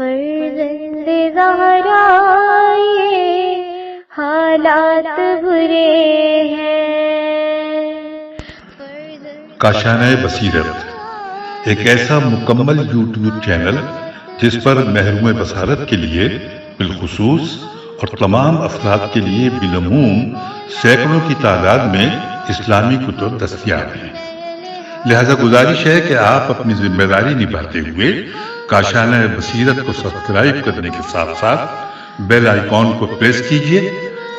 فرزند زہرا یہ حالات برے ہیں. کاشانۂ بصیرت ایک ایسا مکمل یوٹیوب چینل جس پر محروم بصارت کے لیے بالخصوص اور تمام افراد کے لیے بالعموم سینکڑوں کی تعداد میں اسلامی کتب دستیاب ہیں. لہذا گزارش ہے کہ آپ اپنی ذمہ داری نبھاتے ہوئے کاشانۂ بصیرت کو سبسکرائب کرنے کے ساتھ ساتھ بیل آئیکن کو پریس کیجیے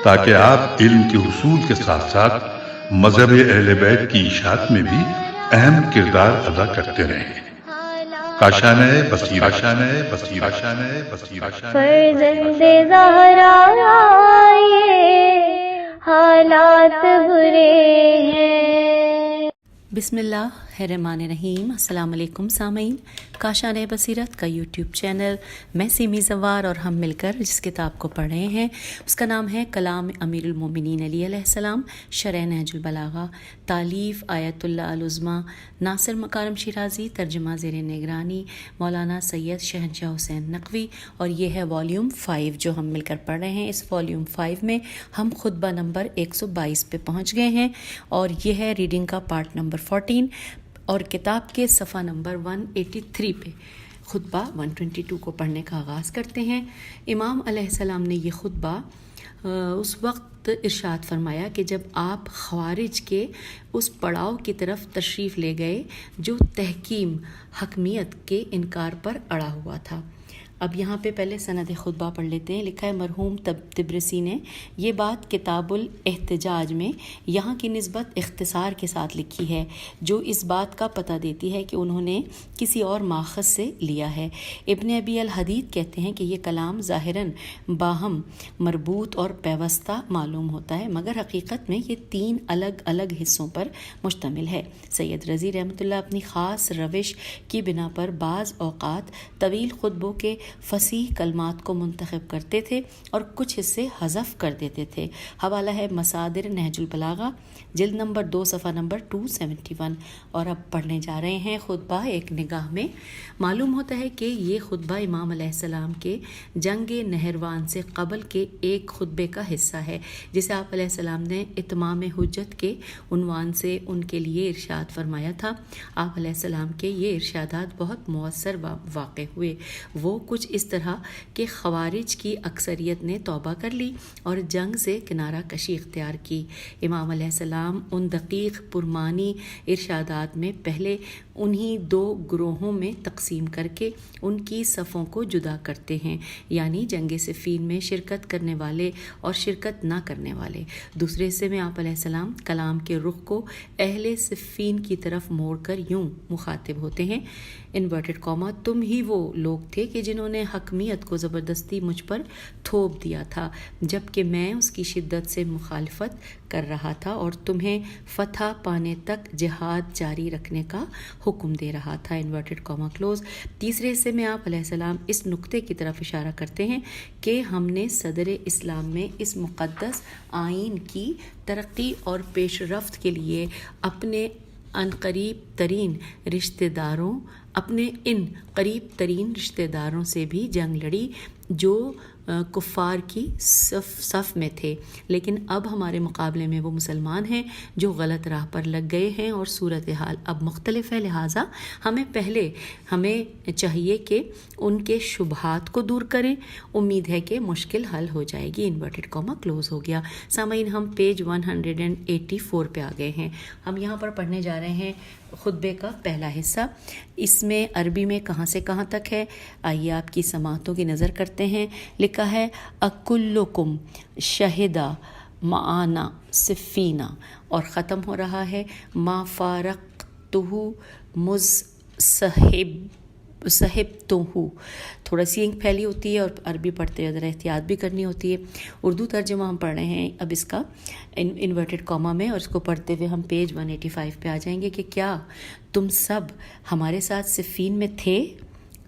تاکہ آپ علم کے حصول کے ساتھ ساتھ مذہب اہل بیت کی اشاعت میں بھی اہم کردار ادا کرتے رہیں. کاشانۂ بصیرت. فرزند زہرا یہ حالات برے ہیں. بسم اللہ الرحمن الرحیم. السلام علیکم سامعین. کاشانۂ بصیرت کا یوٹیوب چینل میں سیمی زوار اور ہم مل کر جس کتاب کو پڑھ رہے ہیں اس کا نام ہے کلام امیر المومنین علی علیہ السلام، شرح نہج البلاغہ، تالیف آیت اللہ العظمیٰ، ناصر مکارم شیرازی، ترجمہ زیر نگرانی مولانا سید شہنشاہ حسین نقوی، اور یہ ہے والیوم 5 جو ہم مل کر پڑھ رہے ہیں. اس والیوم 5 میں ہم خطبہ نمبر 122 پہ پہنچ گئے ہیں اور یہ ہے ریڈنگ کا پارٹ نمبر 14 اور کتاب کے صفحہ نمبر 183 پہ خطبہ 122 کو پڑھنے کا آغاز کرتے ہیں. امام علیہ السلام نے یہ خطبہ اس وقت ارشاد فرمایا کہ جب آپ خوارج کے اس پڑاؤ کی طرف تشریف لے گئے جو تحکیم حکمیت کے انکار پر اڑا ہوا تھا. اب یہاں پہ پہلے سند خطبہ پڑھ لیتے ہیں. لکھا ہے مرحوم طبرسی نے یہ بات کتاب الاحتجاج میں یہاں کی نسبت اختصار کے ساتھ لکھی ہے جو اس بات کا پتہ دیتی ہے کہ انہوں نے کسی اور ماخذ سے لیا ہے. ابن ابی الحدید کہتے ہیں کہ یہ کلام ظاہراً باہم مربوط اور پیوستہ معلوم ہوتا ہے مگر حقیقت میں یہ 3 الگ الگ حصوں پر مشتمل ہے. سید رضی رحمۃ اللہ اپنی خاص روش کی بنا پر بعض اوقات طویل خطبوں کے فصیح کلمات کو منتخب کرتے تھے اور کچھ حصے حذف کر دیتے تھے. حوالہ ہے مصادر نہج البلاغہ جلد نمبر 2 صفحہ نمبر 271. اور اب پڑھنے جا رہے ہیں خطبہ ایک نگاہ میں. معلوم ہوتا ہے کہ یہ خطبہ امام علیہ السلام کے جنگ نہروان سے قبل کے ایک خطبے کا حصہ ہے جسے آپ علیہ السلام نے اتمام حجت کے عنوان سے ان کے لیے ارشاد فرمایا تھا. آپ علیہ السلام کے یہ ارشادات بہت مؤثر واقع ہوئے. وہ کچھ اس طرح کہ خوارج کی اکثریت نے توبہ کر لی اور جنگ سے کنارہ کشی اختیار کی. امام علیہ السلام ان دقیق پرمانی ارشادات میں پہلے انہی 2 گروہوں میں تقسیم کر کے ان کی صفوں کو جدا کرتے ہیں، یعنی جنگ صفین میں شرکت کرنے والے اور شرکت نہ کرنے والے. دوسرے حصے میں آپ علیہ السلام کلام کے رخ کو اہل صفین کی طرف موڑ کر یوں مخاطب ہوتے ہیں انورٹڈ کاما تم ہی وہ لوگ تھے کہ جنہوں نے حکمیت کو زبردستی مجھ پر تھوپ دیا تھا جبکہ میں اس کی شدت سے مخالفت کر رہا تھا اور تمہیں فتح پانے تک جہاد جاری رکھنے کا حکم دے رہا تھا انورٹڈ کاما کلوز. تیسرے حصے میں آپ علیہ السلام اس نقطے کی طرف اشارہ کرتے ہیں کہ ہم نے صدر اسلام میں اس مقدس آئین کی ترقی اور پیش رفت کے لیے اپنے ان قریب ترین رشتہ داروں سے بھی جنگ لڑی جو کفار کی صف میں تھے، لیکن اب ہمارے مقابلے میں وہ مسلمان ہیں جو غلط راہ پر لگ گئے ہیں اور صورتحال اب مختلف ہے. لہٰذا ہمیں چاہیے کہ ان کے شبہات کو دور کریں. امید ہے کہ مشکل حل ہو جائے گی. انورٹڈ کاما کلوز ہو گیا. سامعین ہم پیج 184 پہ آ گئے ہیں. ہم یہاں پر پڑھنے جا رہے ہیں خطبے کا پہلا حصہ. اس میں عربی میں کہاں سے کہاں تک ہے آئیے آپ کی سماعتوں کی نظر کرتے ہیں. لکھا ہے اکلکم شہدہ معانا صفینہ اور ختم ہو رہا ہے ما فارقتہ مز صحبتہ. تھوڑا سی انک پھیلی ہوتی ہے اور عربی پڑھتے ہوئے ذرا احتیاط بھی کرنی ہوتی ہے. اردو ترجمہ ہم پڑھ رہے ہیں اب اس کا انورٹڈ کاما میں اور اس کو پڑھتے ہوئے ہم پیج 185 پہ آ جائیں گے کہ کیا تم سب ہمارے ساتھ صفین میں تھے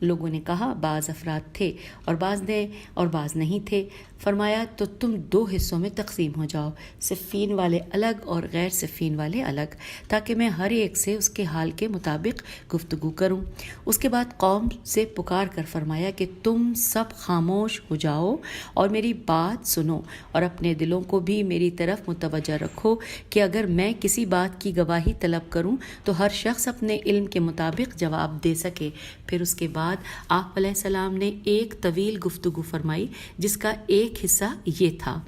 لوگوں نے کہا بعض افراد تھے اور بعض نہیں تھے۔ فرمایا تو تم 2 حصوں میں تقسیم ہو جاؤ، صفین والے الگ اور غیر صفین والے الگ، تاکہ میں ہر ایک سے اس کے حال کے مطابق گفتگو کروں۔ اس کے بعد قوم سے پکار کر فرمایا کہ تم سب خاموش ہو جاؤ اور میری بات سنو اور اپنے دلوں کو بھی میری طرف متوجہ رکھو کہ اگر میں کسی بات کی گواہی طلب کروں تو ہر شخص اپنے علم کے مطابق جواب دے سکے۔ پھر اس کے بعد آپ علیہ السلام نے ایک طویل گفتگو فرمائی جس کا ایک حصہ یہ تھا،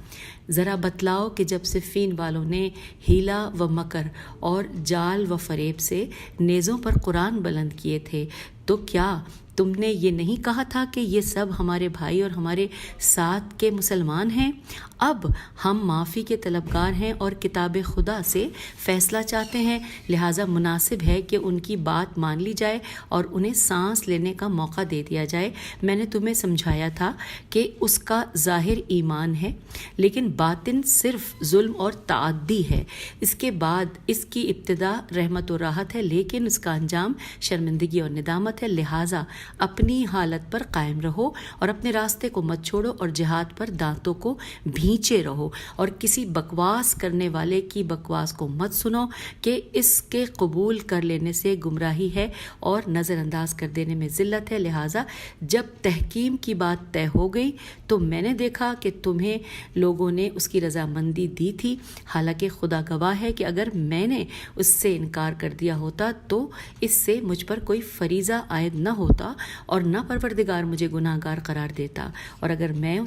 ذرا بتلاؤ کہ جب صفین والوں نے ہیلا و مکر اور جال و فریب سے نیزوں پر قرآن بلند کیے تھے تو کیا تم نے یہ نہیں کہا تھا کہ یہ سب ہمارے بھائی اور ہمارے ساتھ کے مسلمان ہیں؟ اب ہم معافی کے طلبگار ہیں اور کتاب خدا سے فیصلہ چاہتے ہیں، لہٰذا مناسب ہے کہ ان کی بات مان لی جائے اور انہیں سانس لینے کا موقع دے دیا جائے۔ میں نے تمہیں سمجھایا تھا کہ اس کا ظاہر ایمان ہے لیکن باطن صرف ظلم اور تعدی ہے۔ اس کے بعد اس کی ابتدا رحمت و راحت ہے لیکن اس کا انجام شرمندگی اور ندامت ہے، لہٰذا اپنی حالت پر قائم رہو اور اپنے راستے کو مت چھوڑو اور جہاد پر دانتوں کو بھینچے رہو اور کسی بکواس کرنے والے کی بکواس کو مت سنو کہ اس کے قبول کر لینے سے گمراہی ہے اور نظر انداز کر دینے میں ذلت ہے۔ لہٰذا جب تحکیم کی بات طے ہو گئی تو میں نے دیکھا کہ تمہیں لوگوں نے اس کی رضامندی دی تھی، حالانکہ خدا گواہ ہے کہ اگر میں نے اس سے انکار کر دیا ہوتا تو اس سے مجھ پر کوئی فریضہ عائد نہ ہوتا اور نہ پروردگار مجھے گناہ گار قرار دیتا، اور اگر میں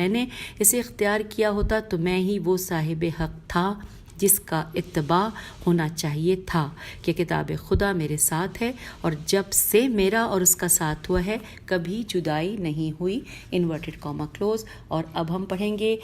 نے اسے اختیار کیا ہوتا تو میں ہی وہ صاحب حق تھا جس کا اتباع ہونا چاہیے تھا کہ کتاب خدا میرے ساتھ ہے اور جب سے میرا اور اس کا ساتھ ہوا ہے کبھی جدائی نہیں ہوئی، انورٹڈ کاما کلوز۔ اور اب ہم پڑھیں گے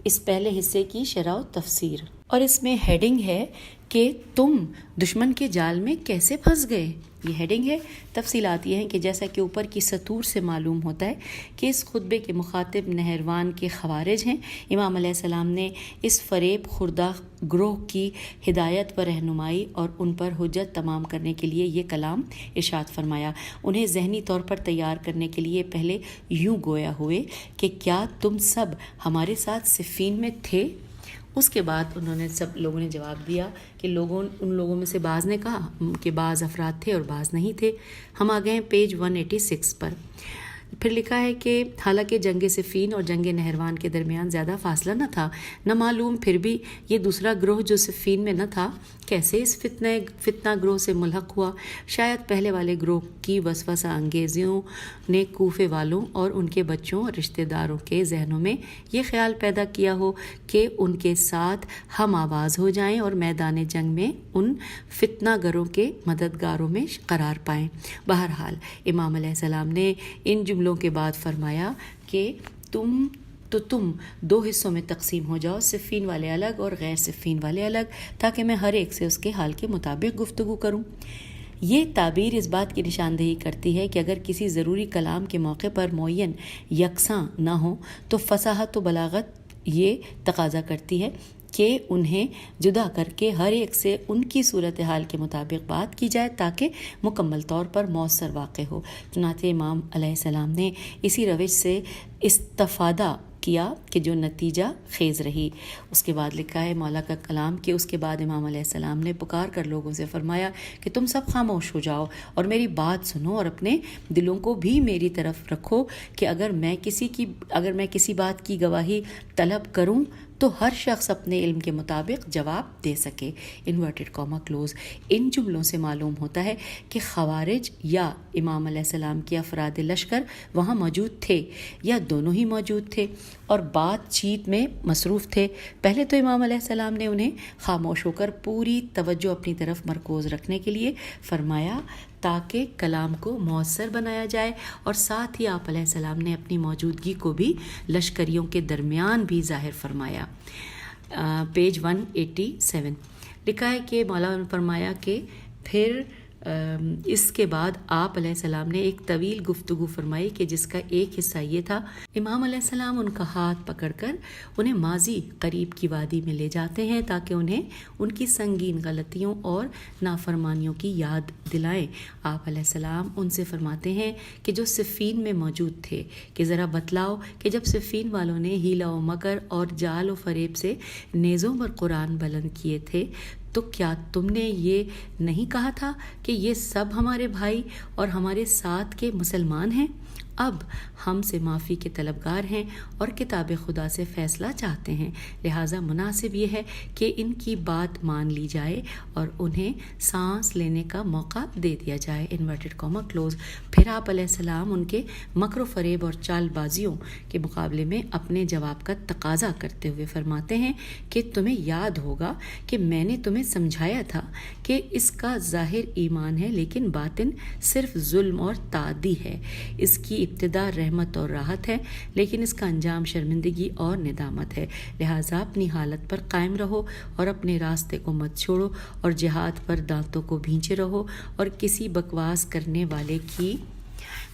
اس پہلے حصے کی شرح و تفسیر، اور اس میں ہیڈنگ ہے کہ تم دشمن کے جال میں کیسے پھنس گئے، یہ ہیڈنگ ہے۔ تفصیلات یہ ہیں کہ جیسا کہ اوپر کی سطور سے معلوم ہوتا ہے کہ اس خطبے کے مخاطب نہروان کے خوارج ہیں۔ امام علیہ السلام نے اس فریب خوردہ گروہ کی ہدایت پر رہنمائی اور ان پر حجت تمام کرنے کے لیے یہ کلام ارشاد فرمایا۔ انہیں ذہنی طور پر تیار کرنے کے لیے پہلے یوں گویا ہوئے کہ کیا تم سب ہمارے ساتھ صفین میں تھے؟ اس کے بعد سب لوگوں نے جواب دیا کہ ان لوگوں میں سے بعض نے کہا کہ بعض افراد تھے اور بعض نہیں تھے۔ ہم آ گئے ہیں پیج 186 پر۔ پھر لکھا ہے کہ حالانکہ جنگ صفین اور جنگ نہروان کے درمیان زیادہ فاصلہ نہ تھا، نہ معلوم پھر بھی یہ دوسرا گروہ جو صفین میں نہ تھا کیسے اس فتنہ گروہ سے ملحق ہوا۔ شاید پہلے والے گروہ کی وسوسہ انگیزیوں نے کوفے والوں اور ان کے بچوں اور رشتہ داروں کے ذہنوں میں یہ خیال پیدا کیا ہو کہ ان کے ساتھ ہم آواز ہو جائیں اور میدان جنگ میں ان فتنہ گروں کے مددگاروں میں قرار پائیں۔ بہرحال امام علیہ السلام نے ان جملوں کے بعد فرمایا کہ تم 2 حصوں میں تقسیم ہو جاؤ، صفین والے الگ اور غیر صفین والے الگ، تاکہ میں ہر ایک سے اس کے حال کے مطابق گفتگو کروں۔ یہ تعبیر اس بات کی نشاندہی کرتی ہے کہ اگر کسی ضروری کلام کے موقع پر معین یکساں نہ ہو تو فصاحت و بلاغت یہ تقاضا کرتی ہے کہ انہیں جدا کر کے ہر ایک سے ان کی صورتحال کے مطابق بات کی جائے تاکہ مکمل طور پر مؤثر واقع ہو۔ چنانچہ امام علیہ السلام نے اسی روش سے استفادہ کیا کہ جو نتیجہ خیز رہی۔ اس کے بعد لکھا ہے مولا کا کلام کہ اس کے بعد امام علیہ السلام نے پکار کر لوگوں سے فرمایا کہ تم سب خاموش ہو جاؤ اور میری بات سنو اور اپنے دلوں کو بھی میری طرف رکھو کہ اگر میں کسی بات کی گواہی طلب کروں تو ہر شخص اپنے علم کے مطابق جواب دے سکے، انورٹڈ کاما کلوز۔ ان جملوں سے معلوم ہوتا ہے کہ خوارج یا امام علیہ السلام کے افراد لشکر وہاں موجود تھے یا دونوں ہی موجود تھے اور بات چیت میں مصروف تھے۔ پہلے تو امام علیہ السلام نے انہیں خاموش ہو کر پوری توجہ اپنی طرف مرکوز رکھنے کے لیے فرمایا تاکہ کلام کو مؤثر بنایا جائے، اور ساتھ ہی آپ علیہ السلام نے اپنی موجودگی کو بھی لشکریوں کے درمیان بھی ظاہر فرمایا۔ پیج 187 لکھا ہے کہ مولا نے فرمایا کہ پھر اس کے بعد آپ علیہ السلام نے ایک طویل گفتگو فرمائی کہ جس کا ایک حصہ یہ تھا، امام علیہ السلام ان کا ہاتھ پکڑ کر انہیں ماضی قریب کی وادی میں لے جاتے ہیں تاکہ انہیں ان کی سنگین غلطیوں اور نافرمانیوں کی یاد دلائیں۔ آپ علیہ السلام ان سے فرماتے ہیں کہ جو صفین میں موجود تھے کہ ذرا بتلاؤ کہ جب صفین والوں نے ہیلا و مکر اور جال و فریب سے نیزوں پر قرآن بلند کیے تھے تو کیا تم نے یہ نہیں کہا تھا کہ یہ سب ہمارے بھائی اور ہمارے ساتھ کے مسلمان ہیں؟ اب ہم سے معافی کے طلبگار ہیں اور کتاب خدا سے فیصلہ چاہتے ہیں، لہٰذا مناسب یہ ہے کہ ان کی بات مان لی جائے اور انہیں سانس لینے کا موقع دے دیا جائے، انورٹڈ کاما کلوز۔ پھر آپ علیہ السلام ان کے مکر و فریب اور چال بازیوں کے مقابلے میں اپنے جواب کا تقاضا کرتے ہوئے فرماتے ہیں کہ تمہیں یاد ہوگا کہ میں نے تمہیں سمجھایا تھا کہ اس کا ظاہر ایمان ہے لیکن باطن صرف ظلم اور تعدی ہے، اس کی ابتدا رحمت اور راحت ہے لیکن اس کا انجام شرمندگی اور ندامت ہے، لہٰذا اپنی حالت پر قائم رہو اور اپنے راستے کو مت چھوڑو اور جہاد پر دانتوں کو بھینچے رہو اور کسی بکواس کرنے والے کی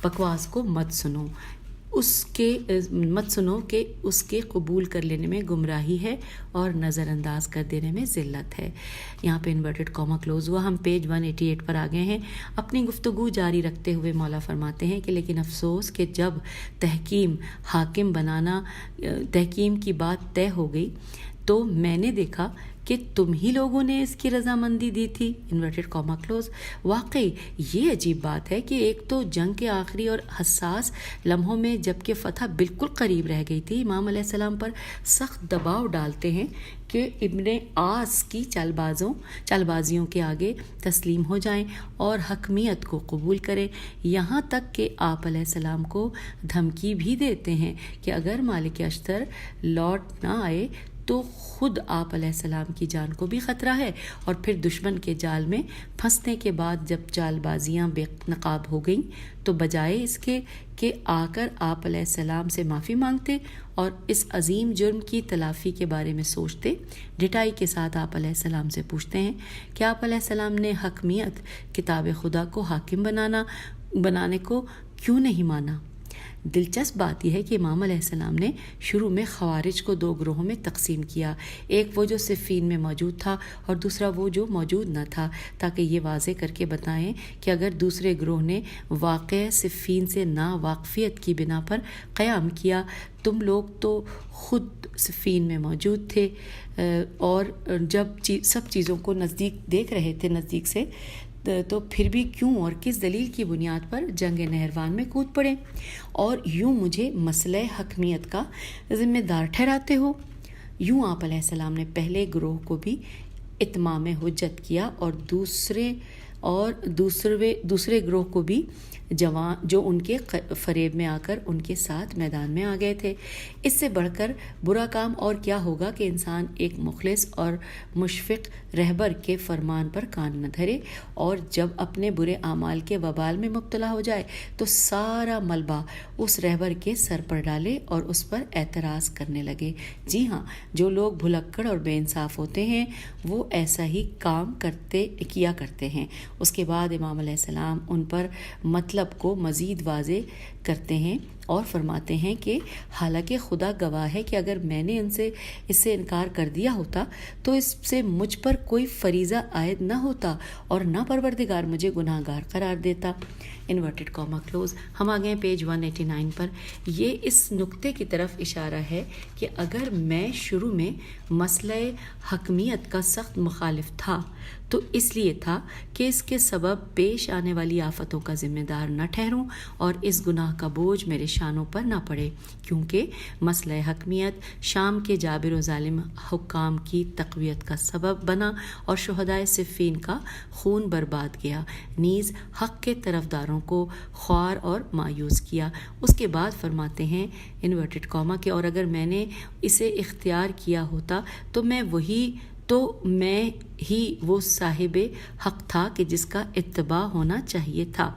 بکواس کو مت سنو کہ اس کے قبول کر لینے میں گمراہی ہے اور نظر انداز کر دینے میں ذلت ہے۔ یہاں پہ انورٹڈ کاما کلوز ہوا۔ ہم پیج 188 پر آ گئے ہیں۔ اپنی گفتگو جاری رکھتے ہوئے مولا فرماتے ہیں کہ لیکن افسوس کہ جب تحکیم کی بات طے ہو گئی تو میں نے دیکھا کہ تم ہی لوگوں نے اس کی رضامندی دی تھی، انورٹڈ کاما کلوز۔ واقعی یہ عجیب بات ہے کہ ایک تو جنگ کے آخری اور حساس لمحوں میں جبکہ فتح بالکل قریب رہ گئی تھی، امام علیہ السلام پر سخت دباؤ ڈالتے ہیں کہ ابن آس کی چال بازیوں کے آگے تسلیم ہو جائیں اور حکمیت کو قبول کریں، یہاں تک کہ آپ علیہ السلام کو دھمکی بھی دیتے ہیں کہ اگر مالک اشتر لوٹ نہ آئے تو خود آپ علیہ السلام کی جان کو بھی خطرہ ہے، اور پھر دشمن کے جال میں پھنسنے کے بعد جب چال بازیاں بے نقاب ہو گئیں تو بجائے اس کے کہ آ کر آپ علیہ السلام سے معافی مانگتے اور اس عظیم جرم کی تلافی کے بارے میں سوچتے، ڈٹائی کے ساتھ آپ علیہ السلام سے پوچھتے ہیں کہ آپ علیہ السلام نے حکمیت کتاب خدا کو حاکم بنانے کو کیوں نہیں مانا؟ دلچسپ بات یہ ہے کہ امام علیہ السلام نے شروع میں خوارج کو 2 گروہوں میں تقسیم کیا، ایک وہ جو صفین میں موجود تھا اور دوسرا وہ جو موجود نہ تھا، تاکہ یہ واضح کر کے بتائیں کہ اگر دوسرے گروہ نے واقع صفین سے نا واقفیت کی بنا پر قیام کیا، تم لوگ تو خود صفین میں موجود تھے اور جب سب چیزوں کو دیکھ رہے تھے نزدیک سے، تو پھر بھی کیوں اور کس دلیل کی بنیاد پر جنگ نہروان میں کود پڑے اور یوں مجھے مسئلہ حکمیت کا ذمہ دار ٹھہراتے ہو؟ یوں آپ علیہ السلام نے پہلے گروہ کو بھی اتمام حجت کیا اور دوسرے گروہ کو بھی جو ان کے فریب میں آ کر ان کے ساتھ میدان میں آ گئے تھے۔ اس سے بڑھ کر برا کام اور کیا ہوگا کہ انسان ایک مخلص اور مشفق رہبر کے فرمان پر کان نہ دھرے اور جب اپنے برے اعمال کے وبال میں مبتلا ہو جائے تو سارا ملبہ اس رہبر کے سر پر ڈالے اور اس پر اعتراض کرنے لگے۔ جی ہاں، جو لوگ بھلکڑ اور بے انصاف ہوتے ہیں وہ ایسا ہی کام کیا کرتے ہیں۔ اس کے بعد امام علیہ السلام ان پر مطلب کو مزید واضح کرتے ہیں اور فرماتے ہیں کہ حالانکہ خدا گواہ ہے کہ اگر میں نے اس سے انکار کر دیا ہوتا تو اس سے مجھ پر کوئی فریضہ عائد نہ ہوتا اور نہ پروردگار مجھے گناہ گار قرار دیتا، انورٹڈ کاما کلوز۔ ہم آ گئے پیج 189 پر۔ یہ اس نقطے کی طرف اشارہ ہے کہ اگر میں شروع میں مسئلہ حکمیت کا سخت مخالف تھا تو اس لیے تھا کہ اس کے سبب پیش آنے والی آفتوں کا ذمہ دار نہ ٹھہروں اور اس گناہ کا بوجھ میرے شانوں پر نہ پڑے، کیونکہ مسئلہ حکمیت شام کے جابر و ظالم حکام کی تقویت کا سبب بنا اور شہدائے صفین کا خون برباد گیا، نیز حق کے طرفداروں کو خوار اور مایوس کیا۔ اس کے بعد فرماتے ہیں انورٹڈ کاما کہ اور اگر میں نے اسے اختیار کیا ہوتا تو میں ہی وہ صاحب حق تھا کہ جس کا اتباع ہونا چاہیے تھا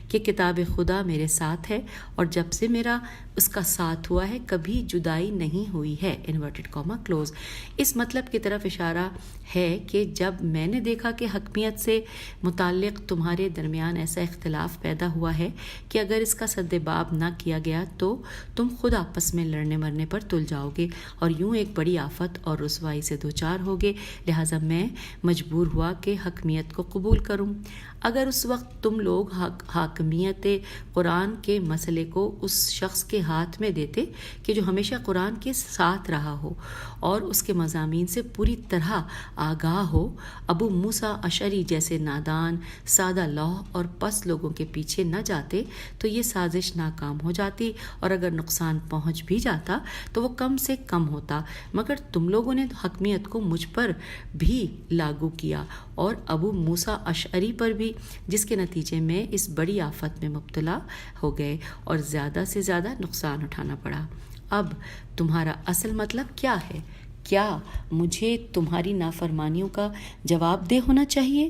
کہ کتاب خدا میرے ساتھ ہے اور جب سے میرا اس کا ساتھ ہوا ہے کبھی جدائی نہیں ہوئی ہے، انورٹڈ کاما کلوز۔ اس مطلب کی طرف اشارہ ہے کہ جب میں نے دیکھا کہ حکمیت سے متعلق تمہارے درمیان ایسا اختلاف پیدا ہوا ہے کہ اگر اس کا سد باب نہ کیا گیا تو تم خود آپس میں لڑنے مرنے پر تل جاؤ گے اور یوں ایک بڑی آفت اور رسوائی سے دوچار ہوگے، لہٰذا میں مجبور ہوا کہ حکمیت کو قبول کروں۔ اگر اس وقت تم لوگ حاکمیت قرآن کے مسئلے کو اس شخص کے ہاتھ میں دیتے کہ جو ہمیشہ قرآن کے ساتھ رہا ہو اور اس کے مضامین سے پوری طرح آگاہ ہو، ابو موسیٰ اشعری جیسے نادان سادہ لوح اور پس لوگوں کے پیچھے نہ جاتے تو یہ سازش ناکام ہو جاتی اور اگر نقصان پہنچ بھی جاتا تو وہ کم سے کم ہوتا، مگر تم لوگوں نے حکمیت کو مجھ پر بھی لاگو کیا اور ابو موسیٰ اشعری پر بھی، جس کے نتیجے میں اس بڑی آفت میں مبتلا ہو گئے اور زیادہ سے زیادہ نقصان اٹھانا پڑا۔ اب تمہارا اصل مطلب کیا ہے؟ کیا مجھے تمہاری نافرمانیوں کا جواب دہ ہونا چاہیے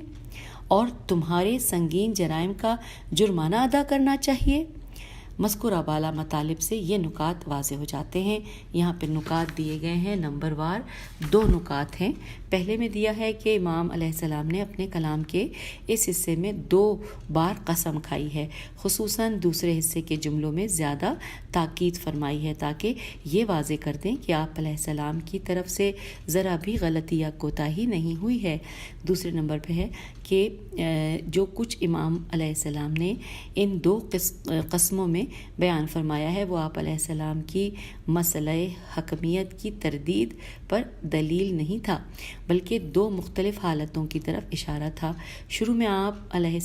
اور تمہارے سنگین جرائم کا جرمانہ ادا کرنا چاہیے؟ مذکورہ بالا مطالب سے یہ نکات واضح ہو جاتے ہیں۔ یہاں پہ نکات دیے گئے ہیں نمبر وار، 2 نکات ہیں۔ پہلے میں دیا ہے کہ امام علیہ السلام نے اپنے کلام کے اس حصے میں 2 بار قسم کھائی ہے، خصوصاً دوسرے حصے کے جملوں میں زیادہ تاکید فرمائی ہے تاکہ یہ واضح کر دیں کہ آپ علیہ السلام کی طرف سے ذرا بھی غلطی یا کوتاہی نہیں ہوئی ہے۔ دوسرے نمبر پہ ہے کہ جو کچھ امام علیہ السلام نے ان 2 قسموں میں بیان فرمایا ہے وہ آپ علیہ السلام کی مسئلہ حکمیت کی تردید پر دلیل نہیں تھا بلکہ 2 مختلف حالتوں کی طرف اشارہ تھا۔ شروع میں آپ علیہ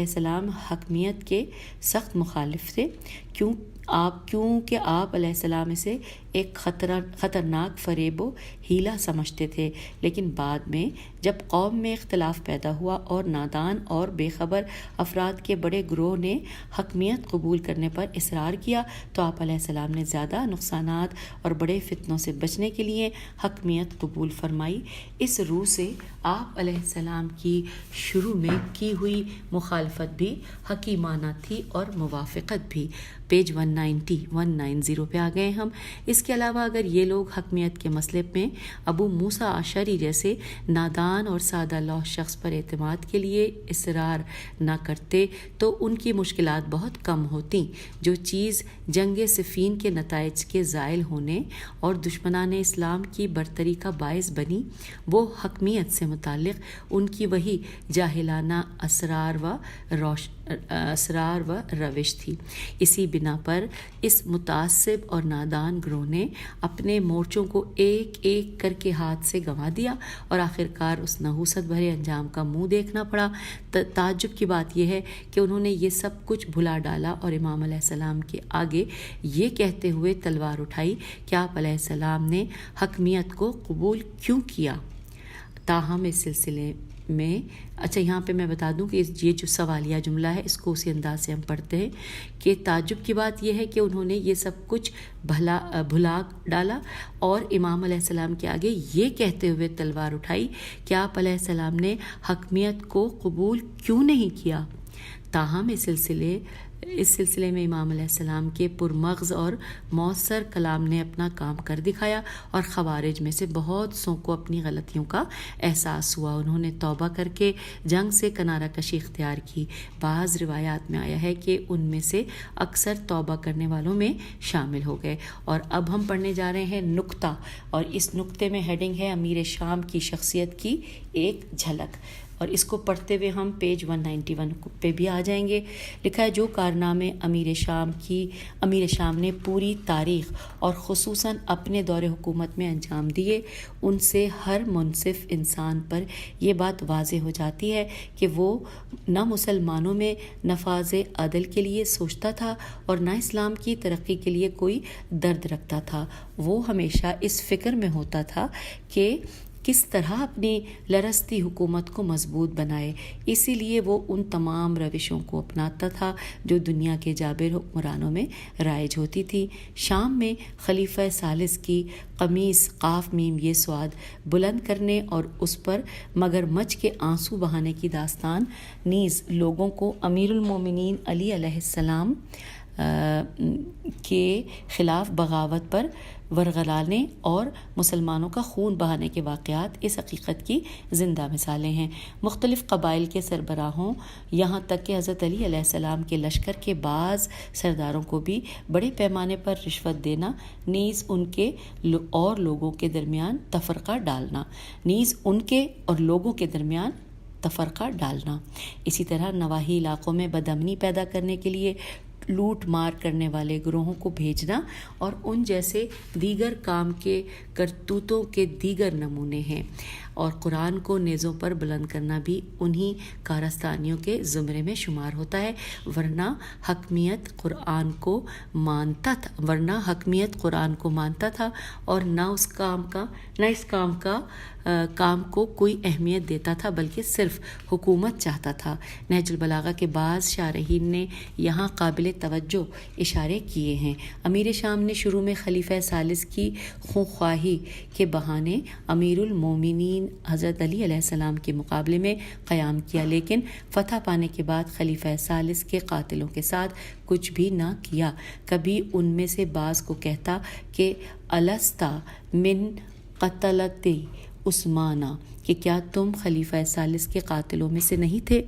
السلام حکمیت کے سخت مخالف تھے کیونکہ آپ علیہ السلام اسے ایک خطرناک فریب و ہیلا سمجھتے تھے، لیکن بعد میں جب قوم میں اختلاف پیدا ہوا اور نادان اور بے خبر افراد کے بڑے گروہ نے حکمیت قبول کرنے پر اصرار کیا تو آپ علیہ السلام نے زیادہ نقصانات اور بڑے فتنوں سے بچنے کے لیے حکمیت قبول فرمائی۔ اس روح سے آپ علیہ السلام کی شروع میں کی ہوئی مخالفت بھی حکیمانہ تھی اور موافقت بھی۔ پیج 190 پہ آ گئے ہم۔ اس کے علاوہ اگر یہ لوگ حکمیت کے مسئلے میں ابو موسیٰ اشعری جیسے نادان اور سادہ لوح شخص پر اعتماد کے لیے اصرار نہ کرتے تو ان کی مشکلات بہت کم ہوتیں۔ جو چیز جنگ صفین کے نتائج کے زائل ہونے اور دشمنان اسلام کی برتری کا باعث بنی وہ حکمیت سے متعلق ان کی وہی جاہلانہ اسرار و روش تھی۔ اسی بنا پر اس متعصب اور نادان گروہ نے اپنے مورچوں کو ایک ایک کر کے ہاتھ سے گنوا دیا اور آخرکار اس نحوست بھرے انجام کا منہ دیکھنا پڑا۔ تعجب کی بات یہ ہے کہ انہوں نے یہ سب کچھ بھلا ڈالا اور امام علیہ السلام کے آگے یہ کہتے ہوئے تلوار اٹھائی کہ آپ علیہ السلام نے حکمیت کو قبول کیوں کیا۔ تاہم اس سلسلے میں یہاں پہ میں بتا دوں کہ یہ جو سوالیہ جملہ ہے اس کو اسی انداز سے ہم پڑھتے ہیں کہ تعجب کی بات یہ ہے کہ انہوں نے یہ سب کچھ بھلا ڈالا اور امام علیہ السلام کے آگے یہ کہتے ہوئے تلوار اٹھائی کہ آپ علیہ السلام نے حکمیت کو قبول کیوں نہیں کیا۔ تاہم اس سلسلے میں امام علیہ السلام کے پرمغز اور مؤثر کلام نے اپنا کام کر دکھایا اور خوارج میں سے بہت سو کو اپنی غلطیوں کا احساس ہوا۔ انہوں نے توبہ کر کے جنگ سے کنارہ کشی اختیار کی۔ بعض روایات میں آیا ہے کہ ان میں سے اکثر توبہ کرنے والوں میں شامل ہو گئے۔ اور اب ہم پڑھنے جا رہے ہیں نکتہ، اور اس نکتے میں ہیڈنگ ہے امیر شام کی شخصیت کی ایک جھلک، اور اس کو پڑھتے ہوئے ہم پیج 191 پہ بھی آ جائیں گے۔ لکھا ہے جو کارنامے امیر شام نے پوری تاریخ اور خصوصاً اپنے دور حکومت میں انجام دیے ان سے ہر منصف انسان پر یہ بات واضح ہو جاتی ہے کہ وہ نہ مسلمانوں میں نفاذ عدل کے لیے سوچتا تھا اور نہ اسلام کی ترقی کے لیے کوئی درد رکھتا تھا۔ وہ ہمیشہ اس فکر میں ہوتا تھا کہ کس طرح اپنی لرزتی حکومت کو مضبوط بنائے۔ اسی لیے وہ ان تمام روشوں کو اپناتا تھا جو دنیا کے جابر حکمرانوں میں رائج ہوتی تھی۔ شام میں خلیفہ ثالث کی قمیص قاف میم یہ سواد بلند کرنے اور اس پر مگر مچھ کے آنسو بہانے کی داستان نیز لوگوں کو امیر المومنین علی علیہ السلام کے خلاف بغاوت پر ورغلانے اور مسلمانوں کا خون بہانے کے واقعات اس حقیقت کی زندہ مثالیں ہیں۔ مختلف قبائل کے سربراہوں یہاں تک کہ حضرت علی علیہ السلام کے لشکر کے بعض سرداروں کو بھی بڑے پیمانے پر رشوت دینا، نیز ان کے اور لوگوں کے درمیان تفرقہ ڈالنا، اسی طرح نواحی علاقوں میں بدامنی پیدا کرنے کے لیے لوٹ مار کرنے والے گروہوں کو بھیجنا اور ان جیسے دیگر کام کے کرتوتوں کے دیگر نمونے ہیں۔ اور قرآن کو نیزوں پر بلند کرنا بھی انہی کارستانیوں کے زمرے میں شمار ہوتا ہے، ورنہ حکمیت قرآن کو مانتا تھا اور نہ اس کام کو کوئی اہمیت دیتا تھا، بلکہ صرف حکومت چاہتا تھا۔ نہج البلاغہ کے بعض شارحین نے یہاں قابل توجہ اشارے کیے ہیں۔ امیر شام نے شروع میں خلیفہ ثالث کی خواہی کے بہانے امیر المومنین حضرت علی علیہ السلام کے مقابلے میں قیام کیا، لیکن فتح پانے کے بعد خلیفہ ثالث کے قاتلوں کے ساتھ کچھ بھی نہ کیا۔ کبھی ان میں سے بعض کو کہتا کہ الستا من قتلتی عثمانہ، کہ کیا تم خلیفہ ثالث کے قاتلوں میں سے نہیں تھے،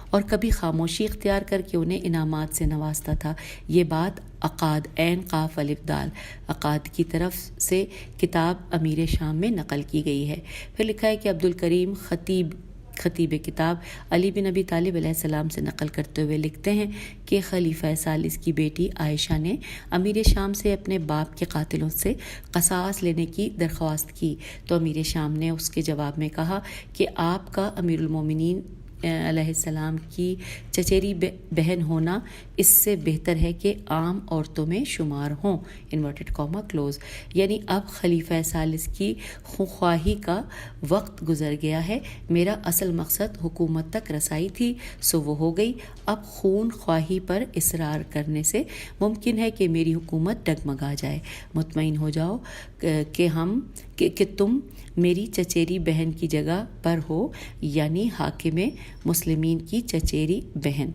اور کبھی خاموشی اختیار کر کے انہیں انعامات سے نوازتا تھا۔ یہ بات عقاد عین قاف الف دال عقاد کی طرف سے کتاب امیر شام میں نقل کی گئی ہے۔ پھر لکھا ہے کہ عبد الکریم خطیب کتاب علی بن ابی طالب علیہ السلام سے نقل کرتے ہوئے لکھتے ہیں کہ خلیفہ ثالث کی بیٹی عائشہ نے امیر شام سے اپنے باپ کے قاتلوں سے قصاص لینے کی درخواست کی، تو امیر شام نے اس کے جواب میں کہا کہ آپ کا امیر المومنین علیہ السلام کی چچیری بہن ہونا اس سے بہتر ہے کہ عام عورتوں میں شمار ہوں، انورٹڈ کاما کلوز، یعنی اب خلیفہ ثالث کی خواہی کا وقت گزر گیا ہے، میرا اصل مقصد حکومت تک رسائی تھی، سو وہ ہو گئی، اب خون خواہی پر اصرار کرنے سے ممکن ہے کہ میری حکومت ڈگمگا جائے، مطمئن ہو جاؤ کہ تم میری چچیری بہن کی جگہ پر ہو، یعنی حاکم مسلمین کی چچیری بہن۔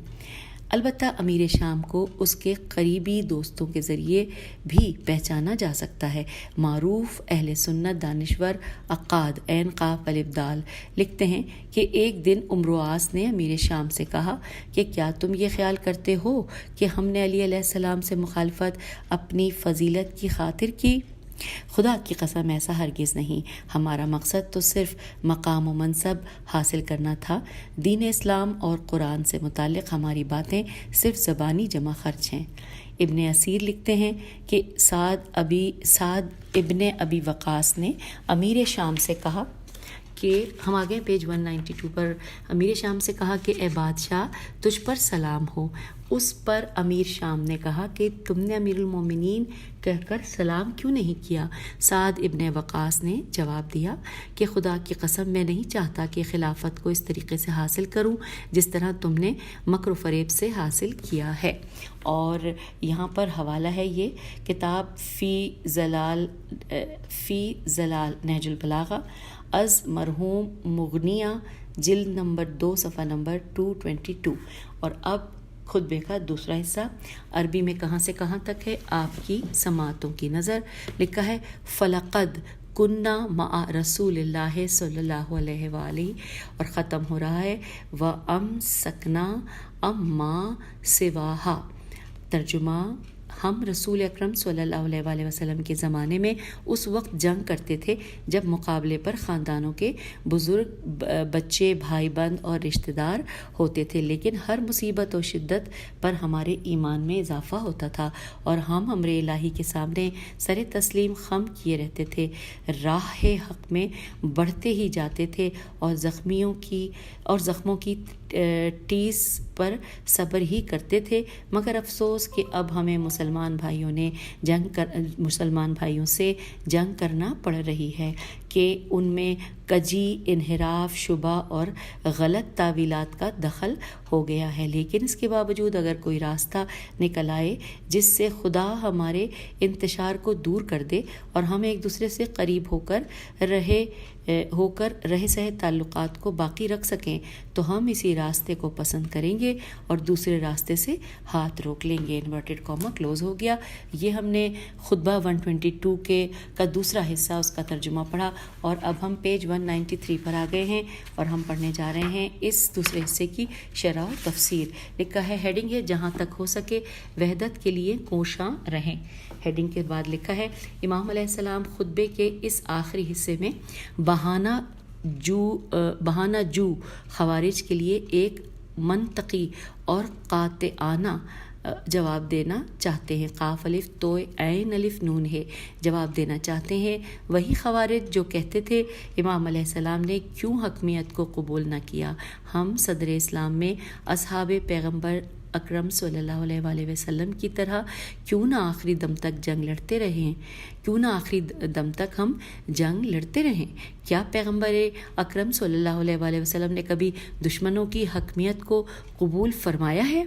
البتہ امیر شام کو اس کے قریبی دوستوں کے ذریعے بھی پہچانا جا سکتا ہے۔ معروف اہل سنت دانشور عقاد عین قاف الف دال لکھتے ہیں کہ ایک دن امرواس نے امیر شام سے کہا کہ کیا تم یہ خیال کرتے ہو کہ ہم نے علی علیہ السلام سے مخالفت اپنی فضیلت کی خاطر کی؟ خدا کی قسم ایسا ہرگز نہیں، ہمارا مقصد تو صرف مقام و منصب حاصل کرنا تھا، دین اسلام اور قرآن سے متعلق ہماری باتیں صرف زبانی جمع خرچ ہیں۔ ابن اسیر لکھتے ہیں کہ سعد ابن ابی وقاص نے امیر شام سے کہا کہ ہم آگے پیج 192 پر، امیر شام سے کہا کہ اے بادشاہ تجھ پر سلام ہو۔ اس پر امیر شام نے کہا کہ تم نے امیر المومنین کہہ کر سلام کیوں نہیں کیا؟ سعد ابن وقاص نے جواب دیا کہ خدا کی قسم میں نہیں چاہتا کہ خلافت کو اس طریقے سے حاصل کروں جس طرح تم نے مکر و فریب سے حاصل کیا ہے۔ اور یہاں پر حوالہ ہے یہ کتاب فی زلال نہج البلاغہ از مرحوم مغنیہ جلد نمبر 2 صفحہ نمبر 222۔ اور اب خطبے کا دوسرا حصہ عربی میں کہاں سے کہاں تک ہے، آپ کی سماعتوں کی نظر۔ لکھا ہے فَلَقَدْ كُنَّا مَعَ رسول اللہ صلی اللہ علیہ وآلہ، اور ختم ہو رہا ہے وَأَمْسَكْنَا أَمَّا سِوَاهَا۔ ترجمہ، ہم رسول اکرم صلی اللہ علیہ وآلہ وسلم کے زمانے میں اس وقت جنگ کرتے تھے جب مقابلے پر خاندانوں کے بزرگ بچے، بھائی بند اور رشتہ دار ہوتے تھے، لیکن ہر مصیبت و شدت پر ہمارے ایمان میں اضافہ ہوتا تھا اور ہم امر الہی کے سامنے سر تسلیم خم کیے رہتے تھے، راہ حق میں بڑھتے ہی جاتے تھے اور زخموں کی ٹیس پر صبر ہی کرتے تھے، مگر افسوس کہ اب ہمیں مسلمان بھائیوں سے جنگ کرنا پڑ رہی ہے، کہ ان میں کجی، انحراف، شبہ اور غلط تعویلات کا دخل ہو گیا ہے، لیکن اس کے باوجود اگر کوئی راستہ نکل آئے جس سے خدا ہمارے انتشار کو دور کر دے اور ہم ایک دوسرے سے قریب ہو کر رہے سہے تعلقات کو باقی رکھ سکیں تو ہم اسی راستے کو پسند کریں گے اور دوسرے راستے سے ہاتھ روک لیں گے۔ انورٹڈ کاما کلوز ہو گیا۔ یہ ہم نے خطبہ 122 کا دوسرا حصہ، اس کا ترجمہ پڑھا، اور اب ہم پیج 193 پر آ گئے ہیں اور ہم پڑھنے جا رہے ہیں اس دوسرے حصے کی شرح و تفسیر۔ لکھا ہے، ہیڈنگ ہے جہاں تک ہو سکے وحدت کے لیے کوشاں رہیں۔ ہیڈنگ کے بعد لکھا ہے، امام علیہ السلام خطبے کے اس آخری حصے میں بہانہ جو خوارج کے لیے ایک منطقی اور قاطعانہ جواب دینا چاہتے ہیں۔ قاف الف تو عین الف نون ہے، جواب دینا چاہتے ہیں وہی خوارج جو کہتے تھے امام علیہ السلام نے کیوں حکمیت کو قبول نہ کیا۔ ہم صدر اسلام میں اصحاب پیغمبر اکرم صلی اللہ علیہ وآلہ وسلم کی طرح کیوں نہ آخری دم تک جنگ لڑتے رہیں؟ کیا پیغمبر اکرم صلی اللہ علیہ وآلہ وسلم نے کبھی دشمنوں کی حکمیت کو قبول فرمایا ہے؟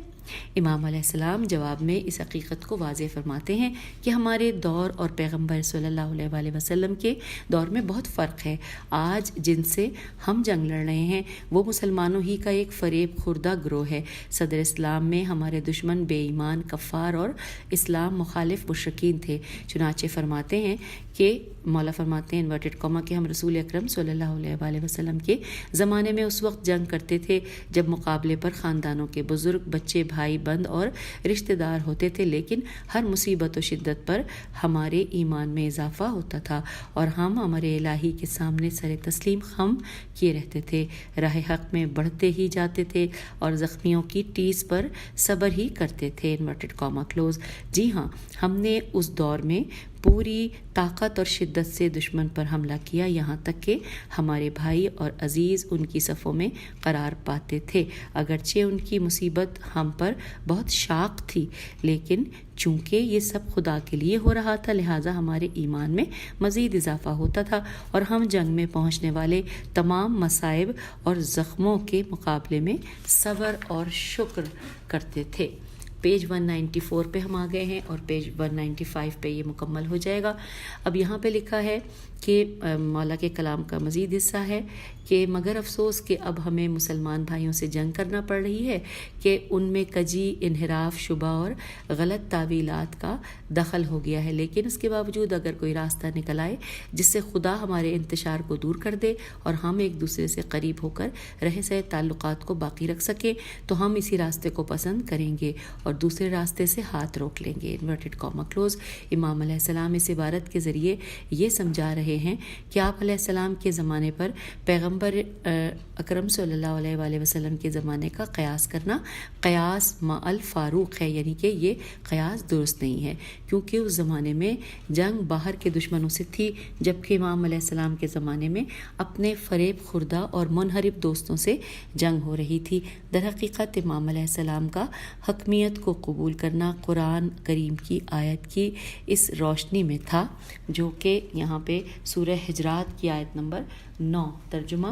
امام علیہ السلام جواب میں اس حقیقت کو واضح فرماتے ہیں کہ ہمارے دور اور پیغمبر صلی اللہ علیہ وآلہ وسلم کے دور میں بہت فرق ہے۔ آج جن سے ہم جنگ لڑ رہے ہیں وہ مسلمانوں ہی کا ایک فریب خوردہ گروہ ہے۔ صدر اسلام میں ہمارے دشمن بے ایمان، کفار اور اسلام مخالف مشرکین تھے۔ چنانچہ فرماتے ہیں کہ مولا فرماتے ہیں انورٹڈ کاما کہ ہم رسول اکرم صلی اللہ علیہ وآلہ وسلم کے زمانے میں اس وقت جنگ کرتے تھے جب مقابلے پر خاندانوں کے بزرگ، بچے، بھائی بند اور رشتہ دار ہوتے تھے، لیکن ہر مصیبت و شدت پر ہمارے ایمان میں اضافہ ہوتا تھا اور ہم امر الہی کے سامنے سر تسلیم خم کیے رہتے تھے، راہ حق میں بڑھتے ہی جاتے تھے اور زخمیوں کی ٹیس پر صبر ہی کرتے تھے۔ Inverted comma close. جی ہاں، ہم نے اس دور میں پوری طاقت اور شدت سے دشمن پر حملہ کیا، یہاں تک کہ ہمارے بھائی اور عزیز ان کی صفوں میں قرار پاتے تھے۔ اگرچہ ان کی مصیبت ہم پر بہت شاق تھی، لیکن چونکہ یہ سب خدا کے لیے ہو رہا تھا، لہٰذا ہمارے ایمان میں مزید اضافہ ہوتا تھا اور ہم جنگ میں پہنچنے والے تمام مصائب اور زخموں کے مقابلے میں صبر اور شکر کرتے تھے۔ پیج 194 پہ ہم آ گئے ہیں اور پیج 195 پہ یہ مکمل ہو جائے گا۔ اب یہاں پہ لکھا ہے کہ مولا کے کلام کا مزید حصہ ہے کہ مگر افسوس کہ اب ہمیں مسلمان بھائیوں سے جنگ کرنا پڑ رہی ہے کہ ان میں کجی، انحراف، شبہ اور غلط تعویلات کا دخل ہو گیا ہے، لیکن اس کے باوجود اگر کوئی راستہ نکل آئے جس سے خدا ہمارے انتشار کو دور کر دے اور ہم ایک دوسرے سے قریب ہو کر رہے سہے تعلقات کو باقی رکھ سکیں تو ہم اسی راستے کو پسند کریں گے اور دوسرے راستے سے ہاتھ روک لیں گے۔ Inverted comma close. امام علیہ السلام اس عبارت کے ذریعے یہ سمجھا رہے ہیں کہ آپ علیہ السلام کے زمانے پر پیغمبر اکرم صلی اللہ علیہ وآلہ وسلم کے زمانے کا قیاس کرنا قیاس مع الفاروق ہے، یعنی کہ یہ قیاس درست نہیں ہے، کیونکہ اس زمانے میں جنگ باہر کے دشمنوں سے تھی، جبکہ امام علیہ السلام کے زمانے میں اپنے فریب خوردہ اور منحرف دوستوں سے جنگ ہو رہی تھی۔ در حقیقت امام علیہ السلام کا حکمیت کو قبول کرنا قرآن کریم کی آیت کی اس روشنی میں تھا جو کہ یہاں پہ سورہ حجرات کی آیت نمبر 9 ترجمہ،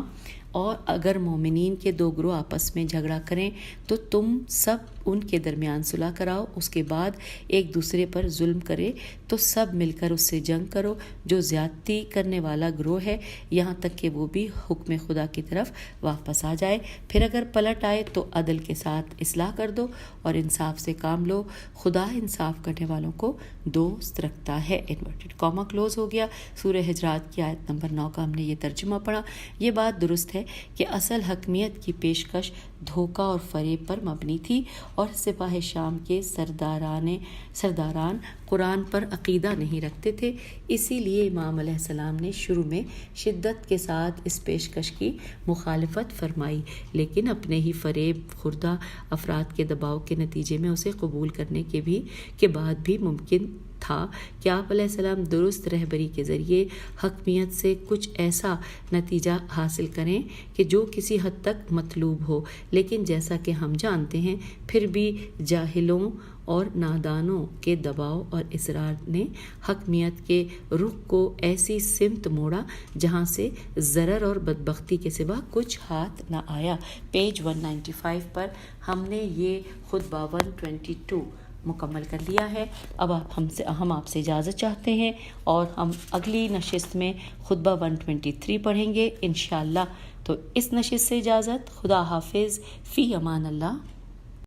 اور اگر مومنین کے دو گروہ آپس میں جھگڑا کریں تو تم سب ان کے درمیان صلح کراؤ، اس کے بعد ایک دوسرے پر ظلم کرے تو سب مل کر اس سے جنگ کرو، جو زیادتی کرنے والا گروہ ہے یہاں تک کہ وہ بھی حکم خدا کی طرف واپس آ جائے، پھر اگر پلٹ آئے تو عدل کے ساتھ اصلاح کر دو اور انصاف سے کام لو، خدا انصاف کرنے والوں کو دوست رکھتا ہے۔ انورٹڈ کاما کلوز ہو گیا۔ سورہ حجرات کی آیت نمبر 9 کا ہم نے یہ ترجمہ پڑھا۔ یہ بات درست ہے کہ اصل حکمیت کی پیشکش دھوکہ اور فریب پر مبنی تھی اور سپاہ شام کے سرداران قرآن پر عقیدہ نہیں رکھتے تھے، اسی لیے امام علیہ السلام نے شروع میں شدت کے ساتھ اس پیشکش کی مخالفت فرمائی، لیکن اپنے ہی فریب خوردہ افراد کے دباؤ کے نتیجے میں اسے قبول کرنے کے بعد بھی ممکن تھا کہ آپ علیہ السلام درست رہبری کے ذریعے حکمیت سے کچھ ایسا نتیجہ حاصل کریں کہ جو کسی حد تک مطلوب ہو، لیکن جیسا کہ ہم جانتے ہیں پھر بھی جاہلوں اور نادانوں کے دباؤ اور اصرار نے حکمیت کے رخ کو ایسی سمت موڑا جہاں سے ضرر اور بدبختی کے سوا کچھ ہاتھ نہ آیا۔ پیج 195 پر ہم نے یہ خطبہ 122 مکمل کر لیا ہے۔ اب ہم آپ سے اجازت چاہتے ہیں اور ہم اگلی نشست میں خطبہ 123 پڑھیں گے انشاءاللہ۔ تو اس نشست سے اجازت، خدا حافظ، فی امان اللہ۔